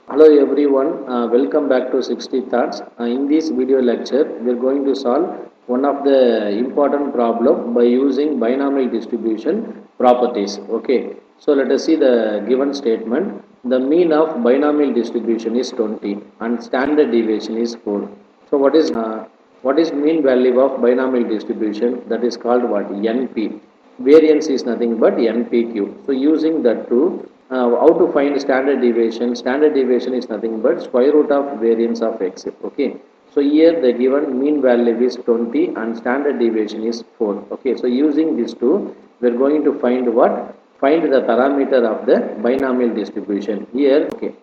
Hello everyone, welcome back to 60 Thoughts. In this video lecture, we are going to solve one of the important problem by using binomial distribution properties. Okay, so let us see the given statement. The mean of binomial distribution is 20 and standard deviation is 4. So what is mean value of binomial distribution? That is called what? NP. Variance is nothing but NPQ. So using that to how to find standard deviation? Standard deviation is nothing but square root of variance of x. Okay. So here the given mean value is 20 and standard deviation is 4. Okay. So using these two, we are going to find what? Find the parameter of the binomial distribution. Here, okay.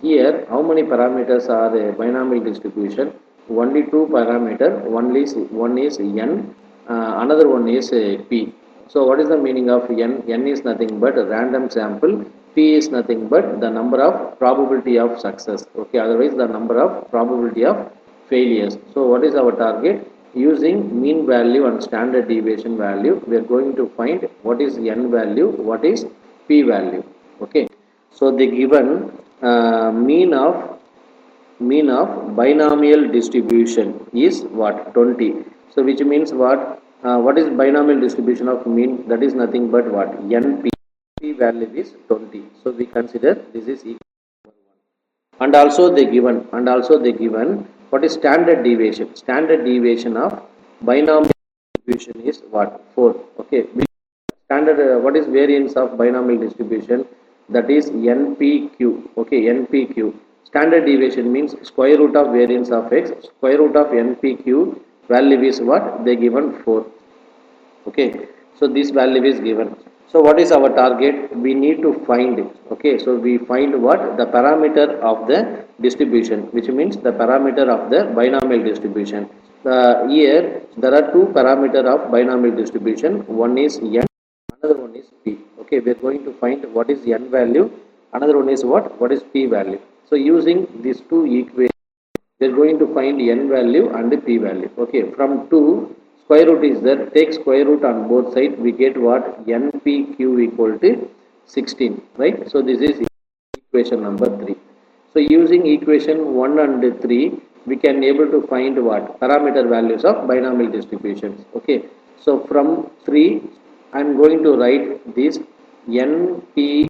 Here, how many parameters are a binomial distribution? Only two parameter. One is n. Another one is p. So what is the meaning of n? N is nothing but a random sample. P is nothing but the number of probability of success. Okay, otherwise the number of probability of failures. So what is our target? Using mean value and standard deviation value, we are going to find what is n value, what is p value. Okay, so the given mean of binomial distribution is what? 20. So which means what is binomial distribution of mean? That is nothing but what? NP. P value is 20. So we consider this is equal to 1. And also they given what is standard deviation? Standard deviation of binomial distribution is what? 4. Okay. Standard what is variance of binomial distribution? That is NPQ. Okay, NPQ. Standard deviation means square root of variance of x. Square root of NPQ value is what? They given 4. Okay, so this value is given. So what is our target? We need to find it. Okay, so we find what? The parameter of the distribution, which means the parameter of the binomial distribution. Here there are two parameter of binomial distribution. One is n, another one is p. Okay, we are going to find what is n value, another one is what is p value. So using these two equations, we are going to find n value and p value. Okay, from 2 square root is there, take square root on both sides, we get what? NPQ equal to 16, right? So this is equation number 3. So using equation 1 and 3, we can able to find what? Parameter values of binomial distributions. Okay, so from 3, I am going to write this NP.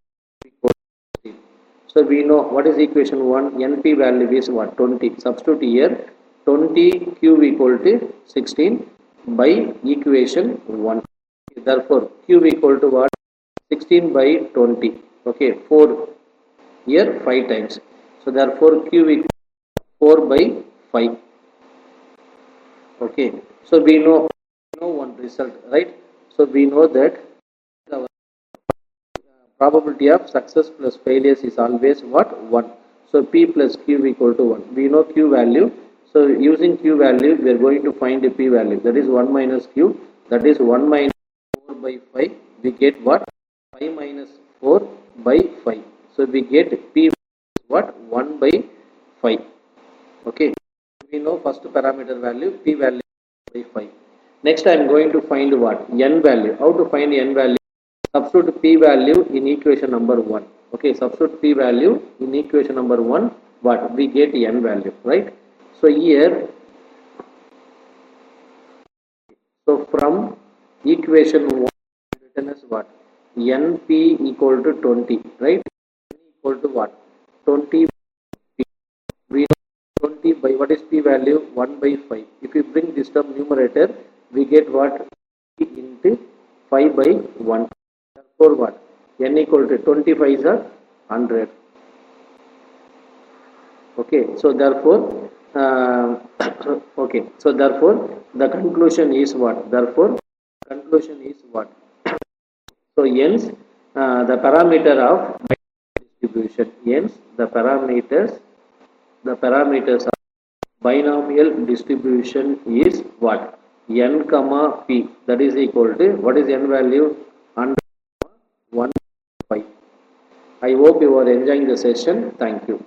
So we know what is equation 1, NP value is what? 20. Substitute here 20 Q equal to 16 by equation 1. Therefore, Q equal to what? 16 by 20. Okay, 4 here 5 times. So therefore, Q equal to 4 by 5. Okay, so we know one result, right? So we know that our probability of success plus failures is always what? 1. So P plus Q equal to 1. We know Q value. So using Q value, we are going to find the P value. That is 1 minus Q. That is 1 minus 4 by 5. We get what? 5 minus 4 by 5. So we get P is what? 1 by 5. Okay. We know first parameter value, P value by 5. Next I am going to find what? N value. How to find N value? Substitute P value in equation number 1. Okay, substitute P value in equation number 1. What? We get N value, right? So here, so from equation 1, written as what? NP equal to 20, right? N equal to what? 20. We know 20 by what is P value? 1 by 5. If you bring this term numerator, we get what? P into 5 by 1. Therefore what? N equal to 25 is a 100. Okay, so therefore, okay, so therefore the conclusion is what? Therefore, conclusion is what? So hence the parameter of distribution, hence the parameters of binomial distribution is what? N comma P, that is equal to what is N value? 100, 1, 5. I hope you are enjoying the session. Thank you.